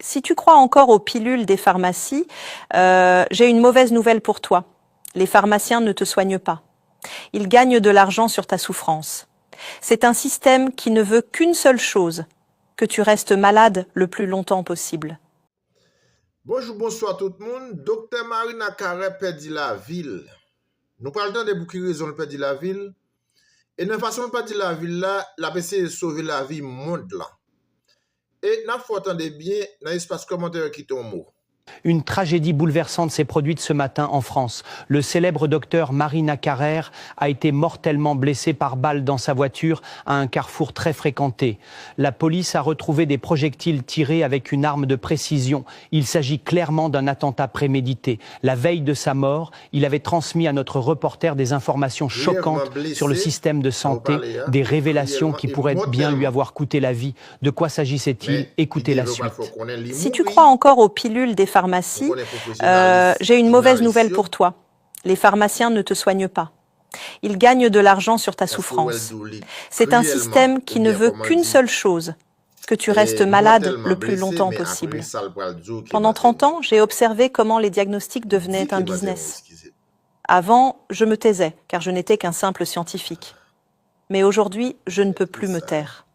Si tu crois encore aux pilules des pharmacies, j'ai une mauvaise nouvelle pour toi. Les pharmaciens ne te soignent pas. Ils gagnent de l'argent sur ta souffrance. C'est un système qui ne veut qu'une seule chose, que tu restes malade le plus longtemps possible. Bonjour, bonsoir tout le monde. Docteur Marina Carré perdit la ville. Nous parlons de beaucoup de raisons de perdre la ville. Et de façon de perdre la ville là, la PC de sauver la vie monde là. Et nous faut attendre bien dans l'espace commentaire qui tombe mot. Une tragédie bouleversante s'est produite ce matin en France. Le célèbre docteur Marina Carrère a été mortellement blessé par balle dans sa voiture à un carrefour très fréquenté. La police a retrouvé des projectiles tirés avec une arme de précision. Il s'agit clairement d'un attentat prémédité. La veille de sa mort, il avait transmis à notre reporter des informations choquantes sur le système de santé, des révélations qui pourraient bien lui avoir coûté la vie. De quoi s'agissait-il? Écoutez la suite. Si tu crois encore aux pilules des pharmacies, j'ai une mauvaise nouvelle pour toi. Les pharmaciens ne te soignent pas. Ils gagnent de l'argent sur ta souffrance. C'est un système qui ne veut qu'une seule chose, que tu restes malade le plus longtemps possible. Pendant 30 ans, j'ai observé comment les diagnostics devenaient un business. Avant, je me taisais, car je n'étais qu'un simple scientifique. Mais aujourd'hui, je ne peux plus me taire.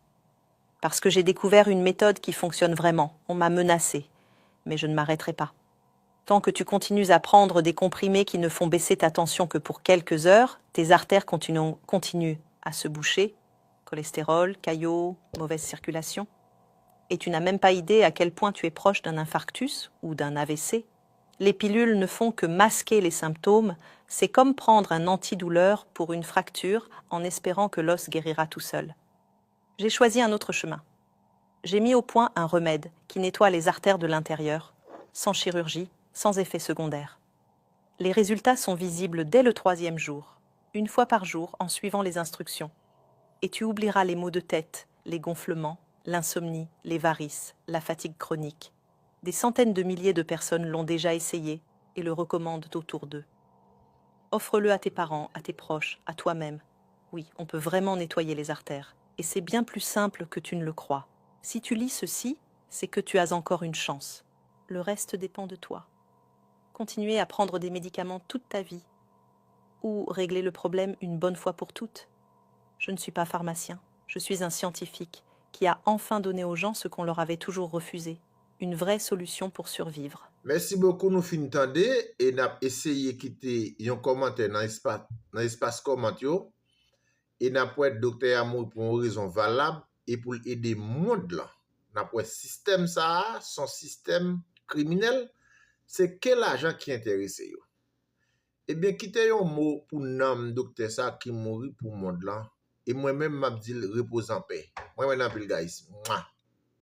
Parce que j'ai découvert une méthode qui fonctionne vraiment. On m'a menacé. Mais je ne m'arrêterai pas. Tant que tu continues à prendre des comprimés qui ne font baisser ta tension que pour quelques heures, tes artères continuent à se boucher. Cholestérol, caillots, mauvaise circulation. Et tu n'as même pas idée à quel point tu es proche d'un infarctus ou d'un AVC. Les pilules ne font que masquer les symptômes. C'est comme prendre un antidouleur pour une fracture en espérant que l'os guérira tout seul. J'ai choisi un autre chemin. J'ai mis au point un remède qui nettoie les artères de l'intérieur, sans chirurgie, sans effet secondaire. Les résultats sont visibles dès le 3e jour, une fois par jour en suivant les instructions. Et tu oublieras les maux de tête, les gonflements, l'insomnie, les varices, la fatigue chronique. Des centaines de milliers de personnes l'ont déjà essayé et le recommandent autour d'eux. Offre-le à tes parents, à tes proches, à toi-même. Oui, on peut vraiment nettoyer les artères. Et c'est bien plus simple que tu ne le crois. Si tu lis ceci, c'est que tu as encore une chance. Le reste dépend de toi. Continuer à prendre des médicaments toute ta vie. Ou régler le problème une bonne fois pour toutes. Je ne suis pas pharmacien. Je suis un scientifique qui a enfin donné aux gens ce qu'on leur avait toujours refusé. Une vraie solution pour survivre. Merci beaucoup, nous finissons d'entendre et nous avons essayé de quitter un commentaire dans l'espace commentaire. Et nous avons être docteur Amour pour une raison valable et pour aider le monde là. Nous avons système ça, son système criminel, c'est quel agent qui intéresse yo. Eh bien, quittez un mot pour nom docteur ça qui mourit pour le monde là. Et moi-même, m'a dit repose en paix. Moi, maintenant, guys.